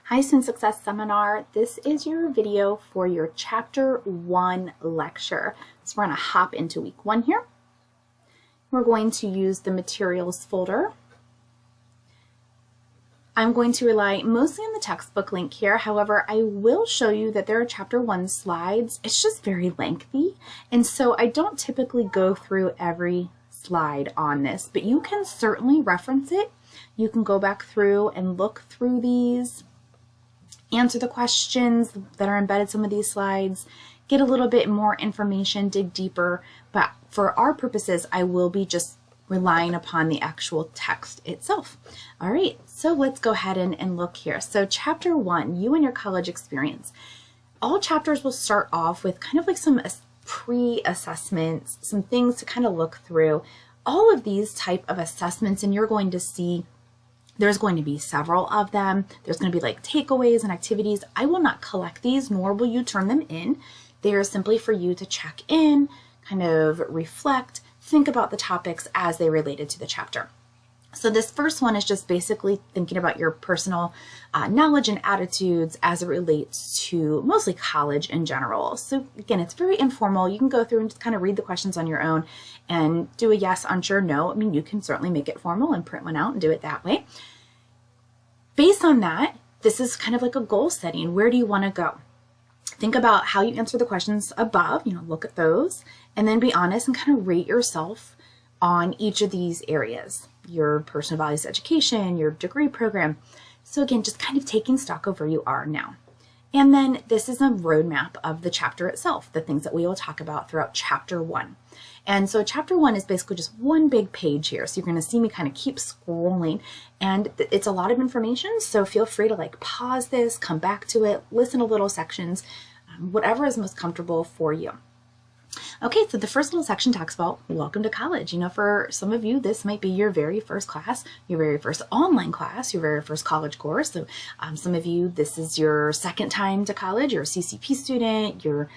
Hi, Student Success Seminar. This is your video for your Chapter 1 lecture. So we're going to hop into week 1 here. We're going to use the materials folder. I'm going to rely mostly on the textbook link here. However, I will show you that there are Chapter 1 slides. It's just very lengthy, and so I don't typically go through every slide on this, but you can certainly reference it. You can go back through and look through these, answer the questions that are embedded in some of these slides, get a little bit more information, dig deeper, but for our purposes, I will be just relying upon the actual text itself. All right, so let's go ahead and look here. So Chapter 1, you and your college experience. All chapters will start off with kind of like some pre-assessments, some things to kind of look through. All of these type of assessments, and you're going to see there's going to be several of them. There's going to be like takeaways and activities. I will not collect these, nor will you turn them in. They are simply for you to check in, kind of reflect, think about the topics as they related to the chapter. So this first one is just basically thinking about your personal knowledge and attitudes as it relates to mostly college in general. So again, it's very informal. You can go through and just kind of read the questions on your own and do a yes, unsure, no. I mean, you can certainly make it formal and print one out and do it that way. Based on that, this is kind of like a goal setting. Where do you want to go? Think about how you answer the questions above, look at those, and then be honest and kind of rate yourself on each of these areas. Your personal values education, your degree program. So again, just kind of taking stock of where you are now. And then this is a roadmap of the chapter itself, the things that we will talk about throughout Chapter 1. And so Chapter 1 is basically just one big page here. So you're going to see me kind of keep scrolling, and it's a lot of information. So feel free to like pause this, come back to it, listen to little sections, whatever is most comfortable for you. Okay, so the first little section talks about welcome to college. For some of you, this might be your very first class, your very first online class, your very first college course. So some of you, this is your second time to college. You're a CCP student. You're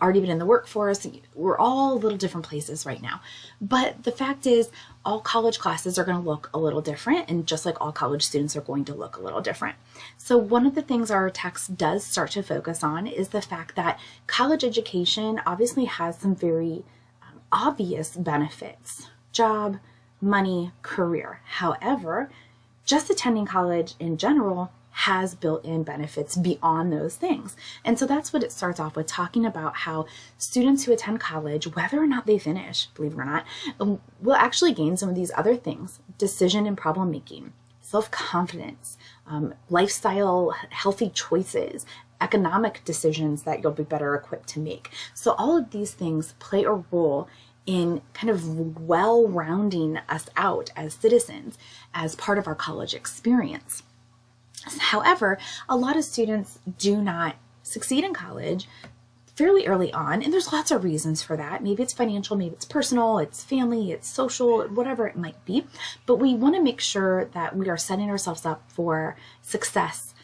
already been in the workforce. We're all a little different places right now. But the fact is, all college classes are going to look a little different, and just like all college students are going to look a little different. So one of the things our text does start to focus on is the fact that college education obviously has some very obvious benefits: job, money, career. However, just attending college in general has built-in benefits beyond those things. And so that's what it starts off with, talking about how students who attend college, whether or not they finish, believe it or not, will actually gain some of these other things: decision and problem making, self-confidence, lifestyle, healthy choices, economic decisions that you'll be better equipped to make. So all of these things play a role in kind of well-rounding us out as citizens as part of our college experience. However, a lot of students do not succeed in college fairly early on, and there's lots of reasons for that. Maybe it's financial, maybe it's personal, it's family, it's social, whatever it might be. But we want to make sure that we are setting ourselves up for success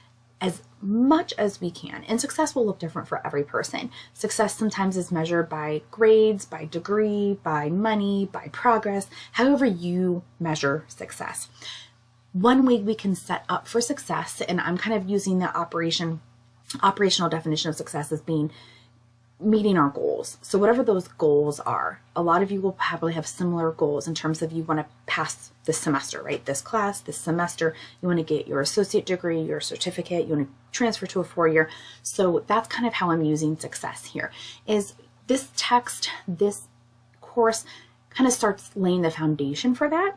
as much as we can. And success will look different for every person. Success sometimes is measured by grades, by degree, by money, by progress, however you measure success. One way we can set up for success, and I'm kind of using the operational definition of success as being meeting our goals. So whatever those goals are, a lot of you will probably have similar goals in terms of you want to pass this semester, right? This class, this semester, you want to get your associate degree, your certificate, you want to transfer to a 4-year. So that's kind of how I'm using success here. Is this text, this course kind of starts laying the foundation for that.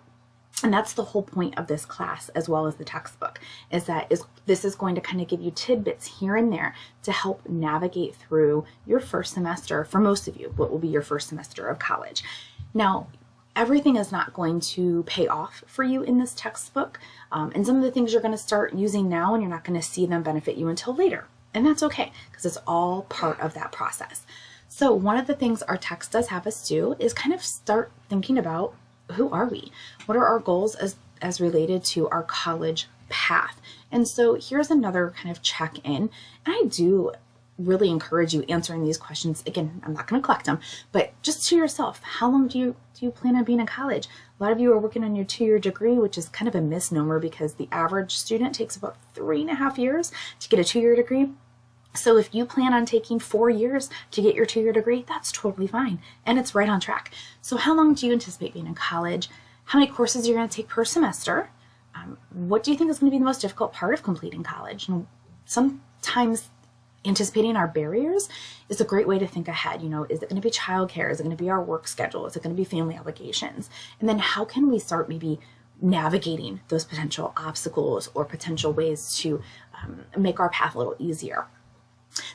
And that's the whole point of this class, as well as the textbook, this is going to kind of give you tidbits here and there to help navigate through your first semester, for most of you, what will be your first semester of college. Now, everything is not going to pay off for you in this textbook, and some of the things you're going to start using now, and you're not going to see them benefit you until later. And that's okay, because it's all part of that process. So one of the things our text does have us do is kind of start thinking about, who are we? What are our goals as related to our college path? And so here's another kind of check-in. And I do really encourage you answering these questions. Again, I'm not going to collect them, but just to yourself, how long do you plan on being in college? A lot of you are working on your 2-year degree, which is kind of a misnomer because the average student takes about 3.5 years to get a 2-year degree. So if you plan on taking 4 years to get your 2-year degree, that's totally fine. And it's right on track. So how long do you anticipate being in college? How many courses you're going to take per semester? What do you think is going to be the most difficult part of completing college? And sometimes anticipating our barriers is a great way to think ahead. Is it going to be childcare? Is it going to be our work schedule? Is it going to be family obligations? And then how can we start maybe navigating those potential obstacles or potential ways to make our path a little easier?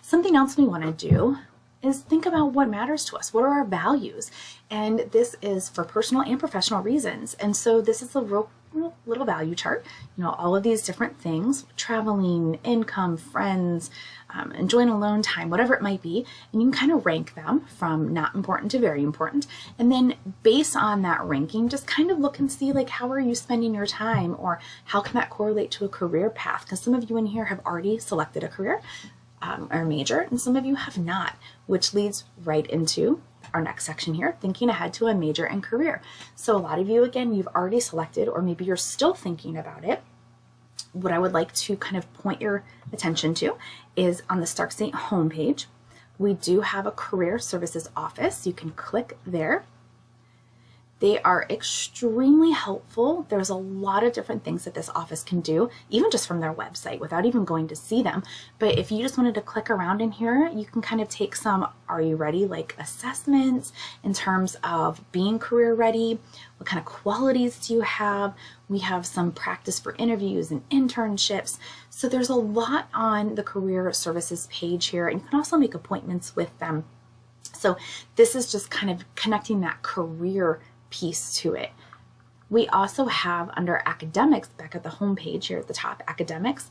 Something else we want to do is think about what matters to us. What are our values? And this is for personal and professional reasons. And so this is a real little value chart, all of these different things: traveling, income, friends, enjoying alone time, whatever it might be. And you can kind of rank them from not important to very important. And then based on that ranking, just kind of look and see, like, how are you spending your time, or how can that correlate to a career path? Because some of you in here have already selected a career or major, and some of you have not, which leads right into our next section here, thinking ahead to a major and career. So a lot of you, again, you've already selected, or maybe you're still thinking about it. What I would like to kind of point your attention to is on the Stark State homepage, we do have a career services office. You can click there. They are extremely helpful. There's a lot of different things that this office can do, even just from their website without even going to see them. But if you just wanted to click around in here, you can kind of take some "Are you ready?" like assessments in terms of being career ready. What kind of qualities do you have? We have some practice for interviews and internships. So there's a lot on the career services page here, and you can also make appointments with them. So this is just kind of connecting that career piece to it. We also have under academics, back at the home page here at the top, academics,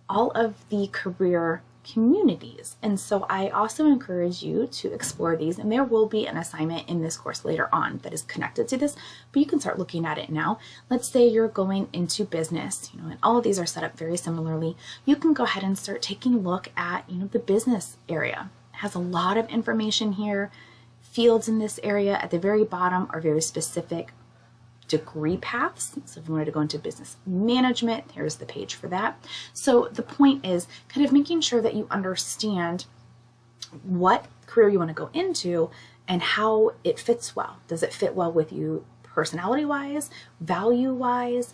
all of the career communities. And so I also encourage you to explore these, and there will be an assignment in this course later on that is connected to this, but you can start looking at it now. Let's say you're going into business, and all of these are set up very similarly. You can go ahead and start taking a look at, the business area. It has a lot of information here. Fields in this area at the very bottom are very specific degree paths. So if you wanted to go into business management, here's the page for that. So the point is kind of making sure that you understand what career you want to go into and how it fits well. Does it fit well with you personality-wise, value-wise,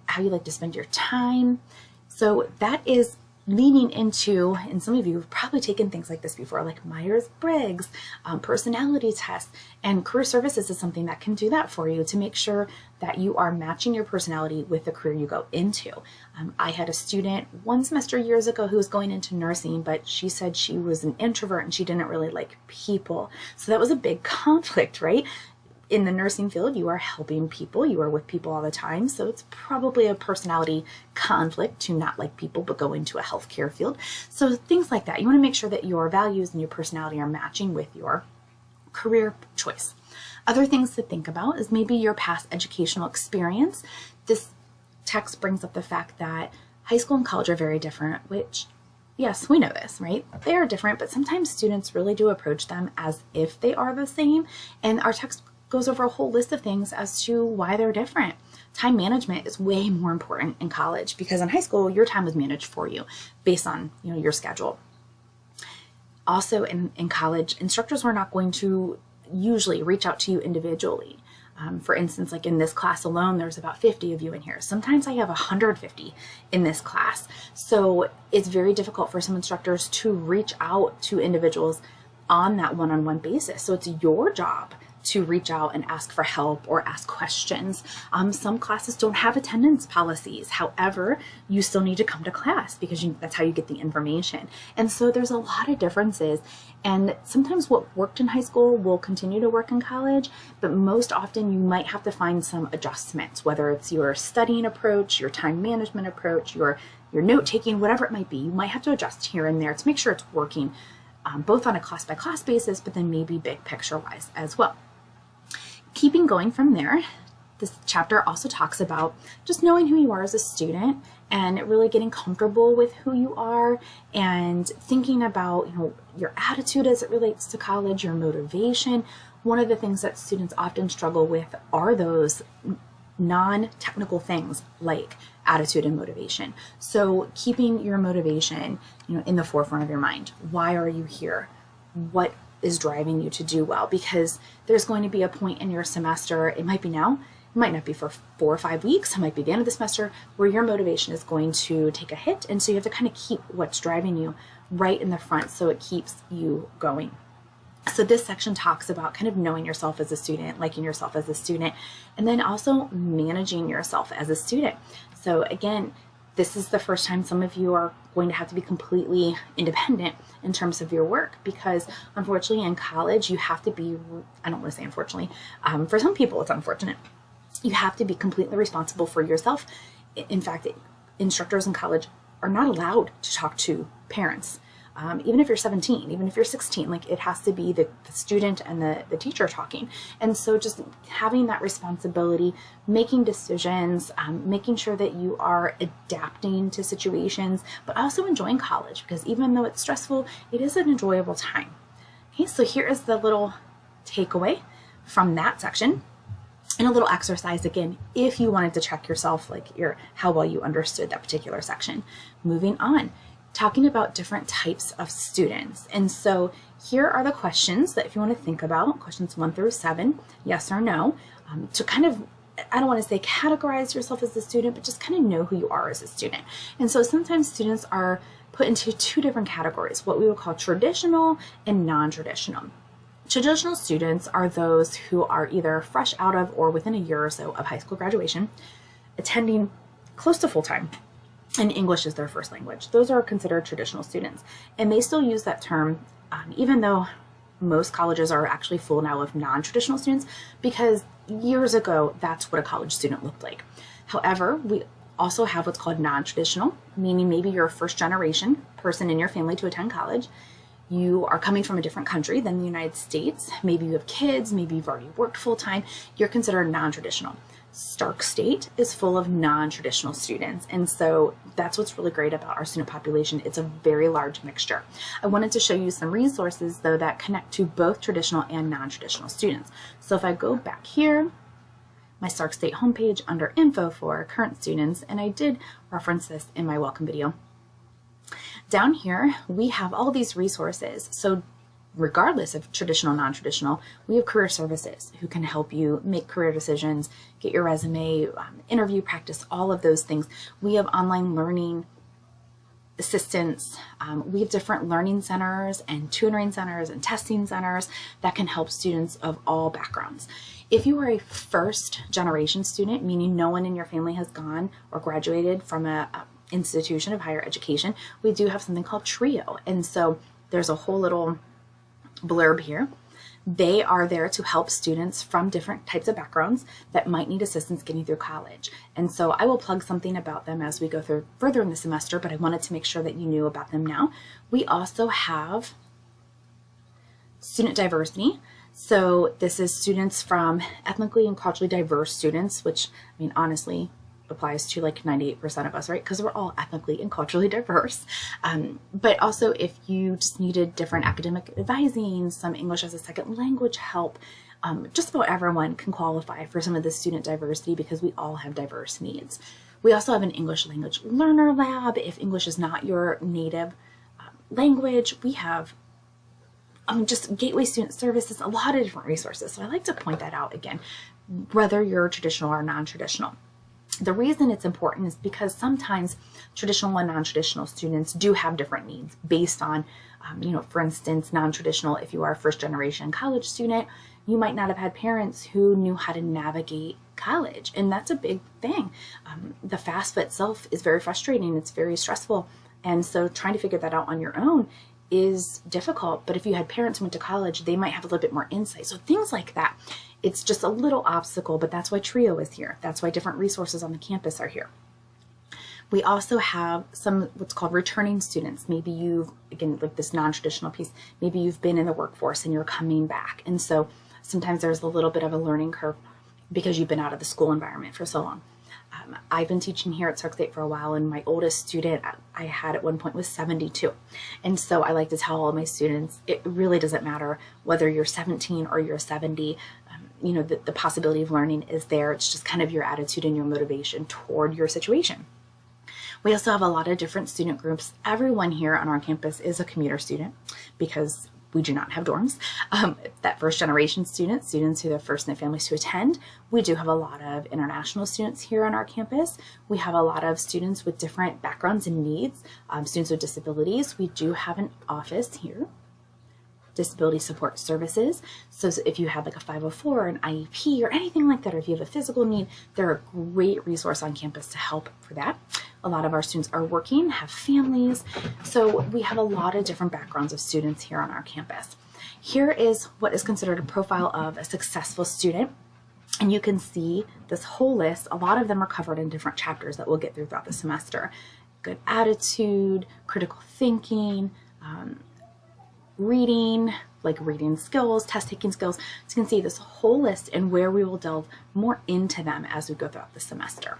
how you like to spend your time? So that is leaning into, and some of you have probably taken things like this before, like Myers-Briggs, personality tests, and career services is something that can do that for you to make sure that you are matching your personality with the career you go into. I had a student one semester years ago who was going into nursing, but she said she was an introvert and she didn't really like people. So that was a big conflict, right? In the nursing field, you are helping people, you are with people all the time, so it's probably a personality conflict to not like people but go into a healthcare field. So things like that. You want to make sure that your values and your personality are matching with your career choice. Other things to think about is maybe your past educational experience. This text brings up the fact that high school and college are very different, which, yes, we know this, right? They are different, but sometimes students really do approach them as if they are the same, and our text goes over a whole list of things as to why they're different. Time management is way more important in college because in high school, your time was managed for you based on your schedule. Also in college, instructors were not going to usually reach out to you individually. For instance, like in this class alone, there's about 50 of you in here. Sometimes I have 150 in this class. So it's very difficult for some instructors to reach out to individuals on that one-on-one basis. So it's your job to reach out and ask for help or ask questions. Some classes don't have attendance policies. However, you still need to come to class because that's how you get the information. And so there's a lot of differences. And sometimes what worked in high school will continue to work in college, but most often you might have to find some adjustments, whether it's your studying approach, your time management approach, your note-taking, whatever it might be. You might have to adjust here and there to make sure it's working both on a class-by-class basis, but then maybe big picture-wise as well. Keeping going from there, this chapter also talks about just knowing who you are as a student and really getting comfortable with who you are and thinking about, your attitude as it relates to college, your motivation. One of the things that students often struggle with are those non-technical things like attitude and motivation. So keeping your motivation, in the forefront of your mind. Why are you here? What is driving you to do well? Because there's going to be a point in your semester, it might be now, it might not be for 4 or 5 weeks, it might be the end of the semester, where your motivation is going to take a hit. And so you have to kind of keep what's driving you right in the front so it keeps you going. So this section talks about kind of knowing yourself as a student, liking yourself as a student, and then also managing yourself as a student. So again, this is the first time some of you are going to have to be completely independent in terms of your work, because unfortunately in college you have to be, I don't want to say unfortunately, for some people it's unfortunate, you have to be completely responsible for yourself. In fact, instructors in college are not allowed to talk to parents. Even if you're 17, even if you're 16, like it has to be the student and the teacher talking. And so just having that responsibility, making decisions, making sure that you are adapting to situations, but also enjoying college, because even though it's stressful, it is an enjoyable time. Okay, so here is the little takeaway from that section. And a little exercise again, if you wanted to check yourself, like how well you understood that particular section. Moving on. Talking about different types of students. And so here are the questions that if you want to think about, questions 1 through 7, yes or no, to kind of, I don't want to say categorize yourself as a student, but just kind of know who you are as a student. And so sometimes students are put into 2 different categories, what we would call traditional and non-traditional. Traditional students are those who are either fresh out of or within a year or so of high school graduation, attending close to full-time, and English is their first language. Those are considered traditional students. And they still use that term, even though most colleges are actually full now of non-traditional students, because years ago, that's what a college student looked like. However, we also have what's called non-traditional, meaning maybe you're a first-generation person in your family to attend college. You are coming from a different country than the United States. Maybe you have kids, maybe you've already worked full-time. You're considered non-traditional. Stark State is full of non-traditional students, and so that's what's really great about our student population. It's a very large mixture. I wanted to show you some resources though that connect to both traditional and non-traditional students. So if I go back here, my Stark State homepage under info for current students, and I did reference this in my welcome video. Down here we have all these resources. So regardless of traditional, non-traditional, we have career services who can help you make career decisions, get your resume, interview practice, all of those things. We have online learning assistance. We have different learning centers and tutoring centers and testing centers that can help students of all backgrounds. If you are a first generation student, meaning no one in your family has gone or graduated from an institution of higher education, we do have something called TRIO. And so there's a whole little blurb here. They are there to help students from different types of backgrounds that might need assistance getting through college. And so I will plug something about them as we go through further in the semester, but I wanted to make sure that you knew about them now. We also have student diversity. So this is students from ethnically and culturally diverse students, which, I mean, honestly, applies to like 98% of us, right? Because we're all ethnically and culturally diverse. But also if you just needed different academic advising, some English as a second language help, just about everyone can qualify for some of the student diversity because we all have diverse needs. We also have an English language learner lab. If English is not your native language, we have just Gateway Student Services, a lot of different resources. So I like to point that out again, whether you're traditional or non-traditional. The reason it's important is because sometimes traditional and non-traditional students do have different needs based on, for instance, non-traditional, if you are a first generation college student, you might not have had parents who knew how to navigate college. And that's a big thing. The FAFSA itself is very frustrating. It's very stressful. And so trying to figure that out on your own is difficult. But if you had parents who went to college, they might have a little bit more insight. So things like that. It's just a little obstacle, but that's why TRIO is here. That's why different resources on the campus are here. We also have some what's called returning students. Maybe you've, again, like this non-traditional piece, maybe you've been in the workforce and you're coming back. And so sometimes there's a little bit of a learning curve because you've been out of the school environment for so long. I've been teaching here at Sark State for a while, and my oldest student I had at one point was 72. And so I like to tell all my students, it really doesn't matter whether you're 17 or you're 70. You know, the possibility of learning is there. It's just kind of your attitude and your motivation toward your situation. We also have a lot of different student groups. Everyone here on our campus is a commuter student because we do not have dorms. That first generation students who are the first in their families to attend. We do have a lot of international students here on our campus. We have a lot of students with different backgrounds and needs, students with disabilities. We do have an office here, disability support services. So if you have like a 504, an IEP, or anything like that, or if you have a physical need, they're a great resource on campus to help for that. A lot of our students are working, have families. So we have a lot of different backgrounds of students here on our campus. Here is what is considered a profile of a successful student. And you can see this whole list. A lot of them are covered in different chapters that we'll get through throughout the semester. Good attitude, critical thinking, reading, like reading skills, test taking skills. So you can see this whole list and where we will delve more into them as we go throughout the semester.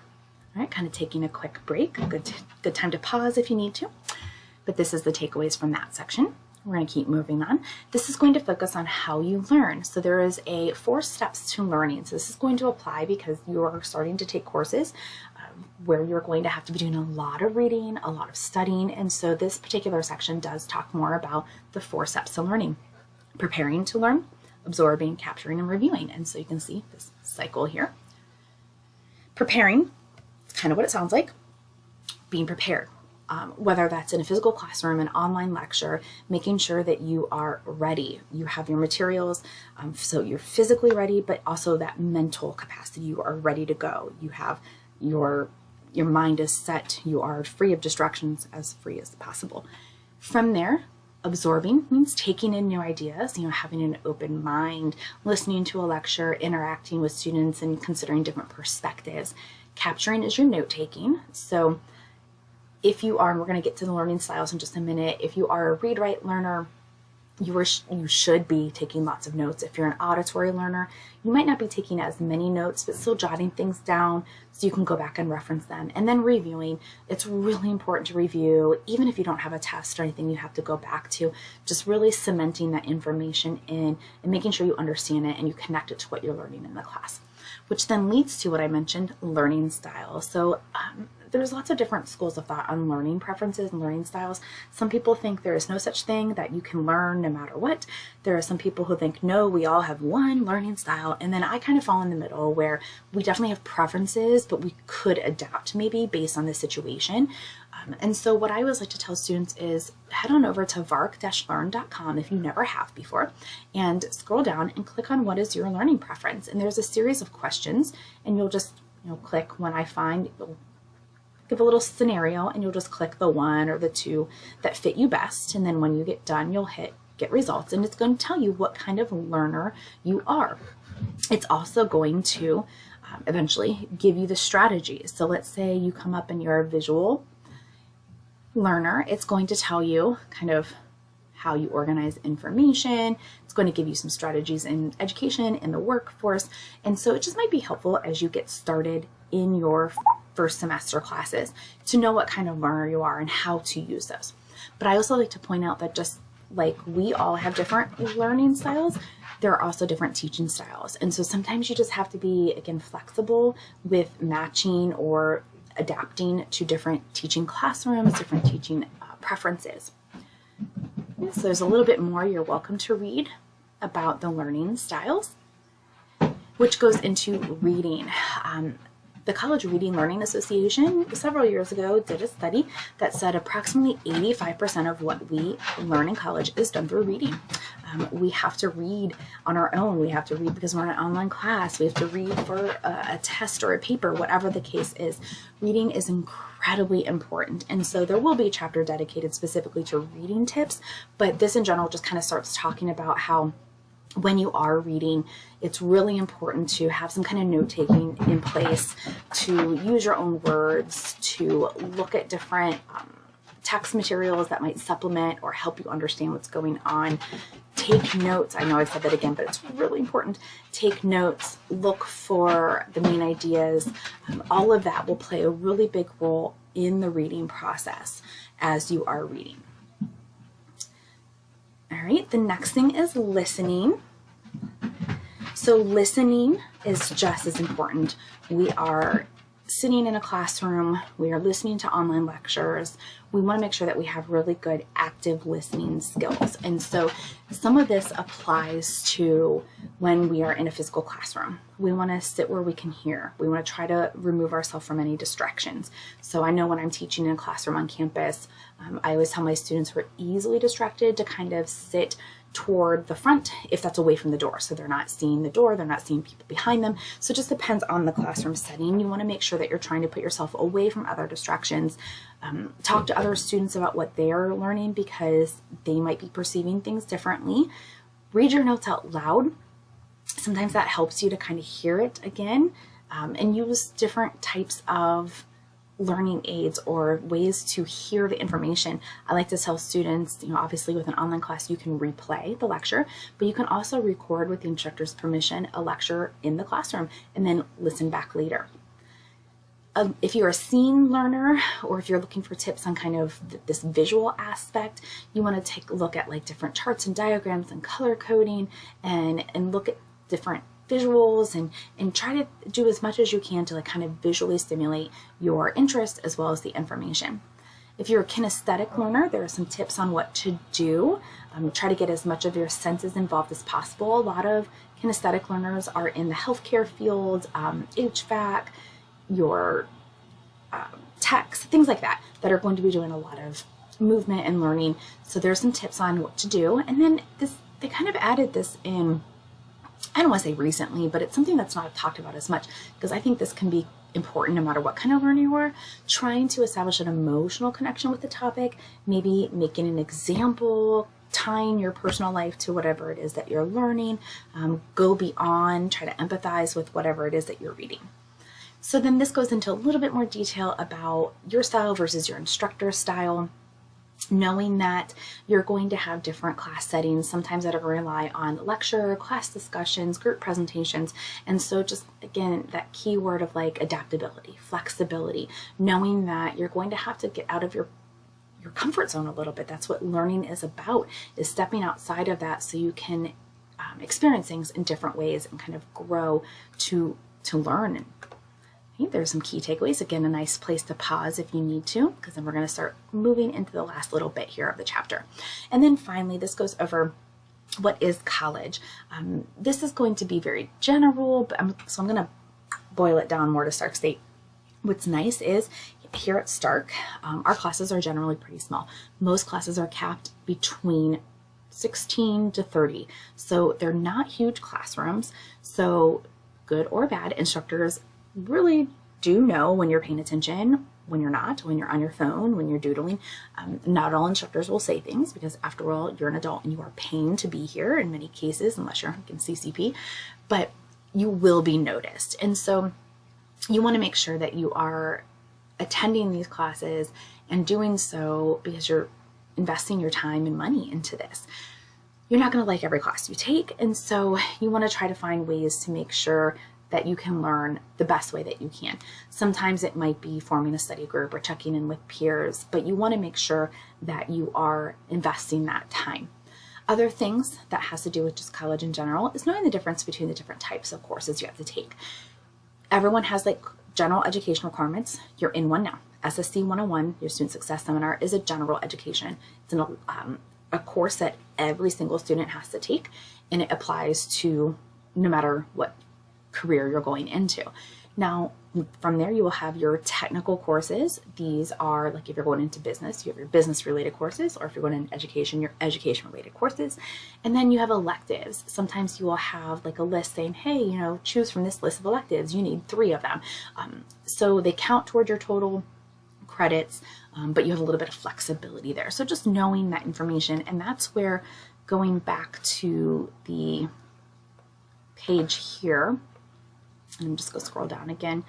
All right, kind of taking a quick break. Good time to pause if you need to. But this is the takeaways from that section. We're going to keep moving on. This is going to focus on how you learn. So there is 4 steps to learning. So this is going to apply because you are starting to take courses where you're going to have to be doing a lot of reading, a lot of studying. And so this particular section does talk more about the 4 steps to learning: preparing to learn, absorbing, capturing, and reviewing. And so you can see this cycle here. Preparing, kind of what it sounds like, being prepared. Whether that's in a physical classroom, an online lecture, making sure that you are ready. You have your materials, so you're physically ready, but also that mental capacity. You are ready to go. You have your mind is set. You are free of distractions, as free as possible. From there, absorbing means taking in new ideas, having an open mind, listening to a lecture, interacting with students, and considering different perspectives. Capturing is your note-taking. So if you are, and we're going to get to the learning styles in just a minute, if you are a read-write learner, you should be taking lots of notes. If you're an auditory learner, you might not be taking as many notes, but still jotting things down so you can go back and reference them. And then reviewing. It's really important to review, even if you don't have a test or anything you have to go back to, just really cementing that information in and making sure you understand it and you connect it to what you're learning in the class. Which then leads to what I mentioned, learning style. So there's lots of different schools of thought on learning preferences and learning styles. Some people think there is no such thing, that you can learn no matter what. There are some people who think, no, we all have one learning style. And then I kind of fall in the middle where we definitely have preferences, but we could adapt maybe based on the situation. And so what I always like to tell students is head on over to vark-learn.com if you never have before, and scroll down and click on what is your learning preference. And there's a series of questions, and you'll just click when I find, give a little scenario, and you'll just click the 1 or the 2 that fit you best. And then when you get done, you'll hit get results, and it's going to tell you what kind of learner you are. It's also going to eventually give you the strategies. So let's say you come up and you're a visual learner. It's going to tell you kind of how you organize information. It's going to give you some strategies in education, in the workforce. And so it just might be helpful as you get started in your first semester classes to know what kind of learner you are and how to use those. But I also like to point out that just like we all have different learning styles, there are also different teaching styles. And so sometimes you just have to be, again, flexible with matching or adapting to different teaching classrooms, different teaching preferences. So there's a little bit more you're welcome to read about the learning styles, which goes into reading. The College Reading Learning Association several years ago did a study that said approximately 85% of what we learn in college is done through reading. We have to read on our own. We have to read because we're in an online class. We have to read for a test or a paper, whatever the case is. Reading is incredibly important. And so there will be a chapter dedicated specifically to reading tips, but this in general just kind of starts talking about how when you are reading, it's really important to have some kind of note-taking in place, to use your own words, to look at different text materials that might supplement or help you understand what's going on. take notes. I know I've said that again, but it's really important. Take notes, look for the main ideas. All of that will play a really big role in the reading process as you are reading. All right, the next thing is listening. So listening is just as important. We are sitting in a classroom, we are listening to online lectures. We want to make sure that we have really good active listening skills. And so some of this applies to when we are in a physical classroom. We want to sit where we can hear. We want to try to remove ourselves from any distractions. So I know when I'm teaching in a classroom on campus, I always tell my students who are easily distracted to kind of sit toward the front if that's away from the door. So they're not seeing the door, they're not seeing people behind them. So it just depends on the classroom setting. You want to make sure that you're trying to put yourself away from other distractions. Talk to other students about what they're learning because they might be perceiving things differently. Read your notes out loud. Sometimes that helps you to kind of hear it again, and use different types of learning aids or ways to hear the information. I like to tell students, obviously with an online class, you can replay the lecture, but you can also record with the instructor's permission a lecture in the classroom and then listen back later. If you're a seeing learner, or if you're looking for tips on kind of this visual aspect, you want to take a look at like different charts and diagrams and color coding and look at different visuals and try to do as much as you can to like kind of visually stimulate your interest as well as the information. If you're a kinesthetic learner, there are some tips on what to do. Try to get as much of your senses involved as possible. A lot of kinesthetic learners are in the healthcare field, HVAC, your techs, things like that are going to be doing a lot of movement and learning. So there's some tips on what to do. And then they kind of added this in, I don't want to say recently, but it's something that's not talked about as much because I think this can be important no matter what kind of learner you are. Trying to establish an emotional connection with the topic, maybe making an example, tying your personal life to whatever it is that you're learning, go beyond, try to empathize with whatever it is that you're reading. So then this goes into a little bit more detail about your style versus your instructor's style. Knowing that you're going to have different class settings, sometimes that are going to rely on lecture, class discussions, group presentations. And so just, again, that key word of like adaptability, flexibility, knowing that you're going to have to get out of your comfort zone a little bit. That's what learning is about, is stepping outside of that so you can experience things in different ways and kind of grow to learn. There's some key takeaways. Again, a nice place to pause if you need to, because then we're going to start moving into the last little bit here of the chapter. And then finally, this goes over what is college. This is going to be very general, but so I'm going to boil it down more to Stark State. What's nice is here at Stark, our classes are generally pretty small. Most classes are capped between 16 to 30. So they're not huge classrooms. So good or bad, instructors really do know when you're paying attention, when you're not, when you're on your phone, when you're doodling. Not all instructors will say things because after all, you're an adult and you are paying to be here in many cases, unless you're in CCP, but you will be noticed. And so you want to make sure that you are attending these classes and doing so because you're investing your time and money into this. You're not going to like every class you take. And so you want to try to find ways to make sure that you can learn the best way that you can. Sometimes it might be forming a study group or checking in with peers, but you want to make sure that you are investing that time. Other things that has to do with just college in general is knowing the difference between the different types of courses you have to take. Everyone has like general education requirements. You're in one now. SSC101, your Student Success Seminar, is a general education. It's a course that every single student has to take, and it applies to no matter what career you're going into. Now, from there, you will have your technical courses. These are like if you're going into business, you have your business related courses, or if you're going into education, your education related courses. And then you have electives. Sometimes you will have like a list saying, hey, choose from this list of electives. You need 3 of them. So they count toward your total credits, but you have a little bit of flexibility there. So just knowing that information, and that's where going back to the page here, and I'm just going to scroll down again,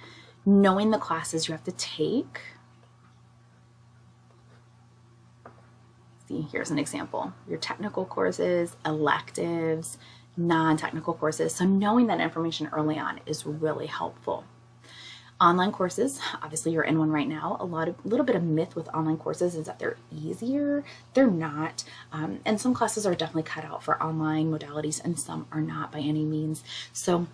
knowing the classes you have to take. see, here's an example. Your technical courses, electives, non-technical courses. So knowing that information early on is really helpful. Online courses, obviously you're in one right now. A little bit of myth with online courses is that they're easier. They're not. And some classes are definitely cut out for online modalities and some are not by any means. So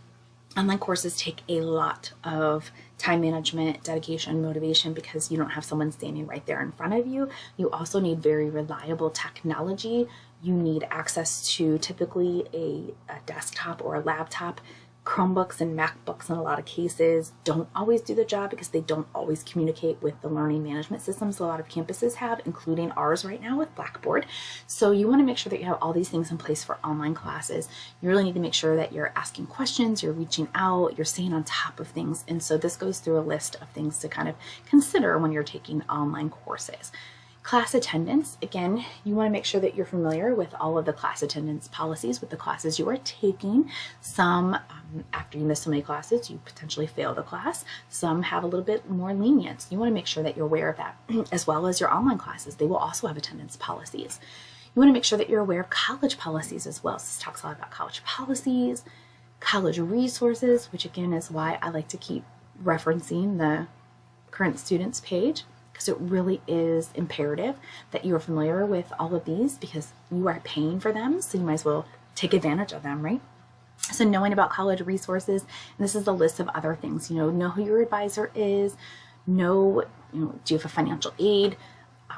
online courses take a lot of time management, dedication, motivation, because you don't have someone standing right there in front of you. You also need very reliable technology. You need access to typically a desktop or a laptop. Chromebooks and MacBooks in a lot of cases don't always do the job because they don't always communicate with the learning management systems a lot of campuses have, including ours right now with Blackboard. So you want to make sure that you have all these things in place for online classes. You really need to make sure that you're asking questions, you're reaching out, you're staying on top of things. And so this goes through a list of things to kind of consider when you're taking online courses. Class attendance, again, you want to make sure that you're familiar with all of the class attendance policies with the classes you are taking. Some, after you miss so many classes, you potentially fail the class. Some have a little bit more lenience. You want to make sure that you're aware of that, as well as your online classes. They will also have attendance policies. You want to make sure that you're aware of college policies as well. So this talks a lot about college policies, college resources, which again is why I like to keep referencing the current students page, because it really is imperative that you are familiar with all of these because you are paying for them, so you might as well take advantage of them, right? So knowing about college resources, and this is the list of other things, know who your advisor is, do you have a financial aid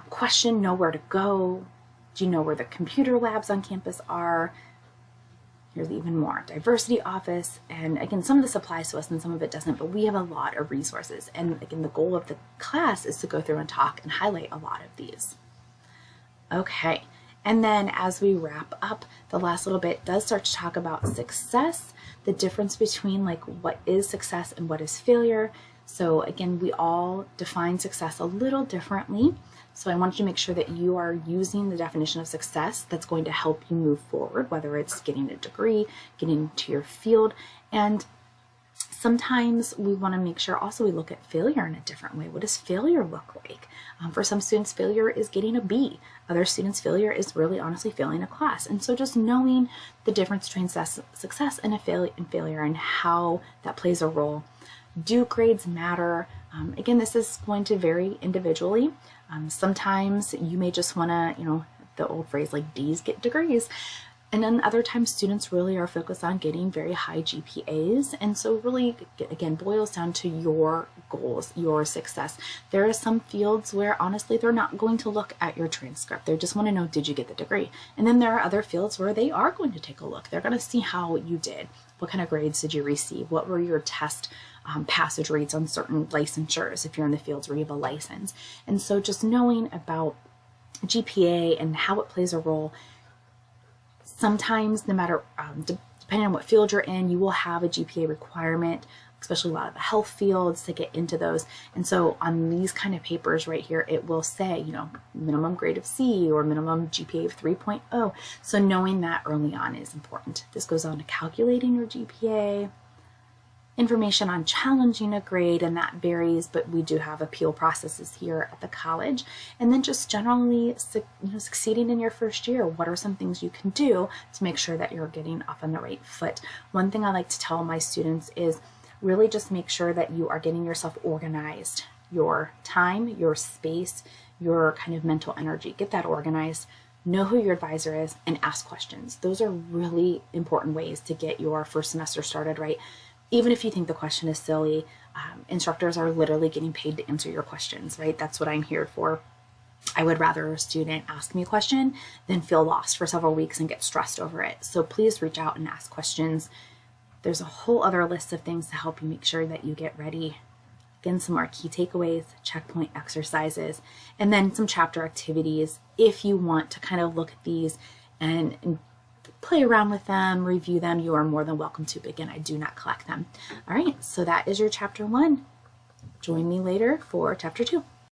question, know where to go, do you know where the computer labs on campus are? Here's even more, diversity office, and again, some of this applies to us and some of it doesn't, but we have a lot of resources. And again, the goal of the class is to go through and talk and highlight a lot of these. Okay, and then as we wrap up, the last little bit does start to talk about success, the difference between like what is success and what is failure. So again, we all define success a little differently. So I want you to make sure that you are using the definition of success that's going to help you move forward, whether it's getting a degree, getting to your field. And sometimes we want to make sure also we look at failure in a different way. What does failure look like? For some students, failure is getting a B. Other students, failure is really honestly failing a class. And so just knowing the difference between success and failure and how that plays a role. Do grades matter? Again, this is going to vary individually. Sometimes you may just want to, the old phrase like D's get degrees. And then other times students really are focused on getting very high GPAs. And so really, again, boils down to your goals, your success. There are some fields where honestly, they're not going to look at your transcript. They just want to know, did you get the degree? And then there are other fields where they are going to take a look. They're going to see how you did. What kind of grades did you receive? What were your test passage rates on certain licensures if you're in the fields where you have a license? And so just knowing about GPA and how it plays a role. Sometimes, no matter, depending on what field you're in, you will have a GPA requirement, especially a lot of the health fields to get into those. And so on these kind of papers right here, it will say, minimum grade of C or minimum GPA of 3.0. So knowing that early on is important. This goes on to calculating your GPA, information on challenging a grade, and that varies, but we do have appeal processes here at the college. And then just generally succeeding in your first year. What are some things you can do to make sure that you're getting off on the right foot? One thing I like to tell my students is really just make sure that you are getting yourself organized. Your time, your space, your kind of mental energy. Get that organized. Know who your advisor is and ask questions. Those are really important ways to get your first semester started right. Even if you think the question is silly, instructors are literally getting paid to answer your questions, right? That's what I'm here for. I would rather a student ask me a question than feel lost for several weeks and get stressed over it. So please reach out and ask questions. There's a whole other list of things to help you make sure that you get ready. Again, some more key takeaways, checkpoint exercises, and then some chapter activities. If you want to kind of look at these and play around with them, review them, you are more than welcome to. But again, I do not collect them. All right, so that is your chapter 1. Join me later for chapter 2.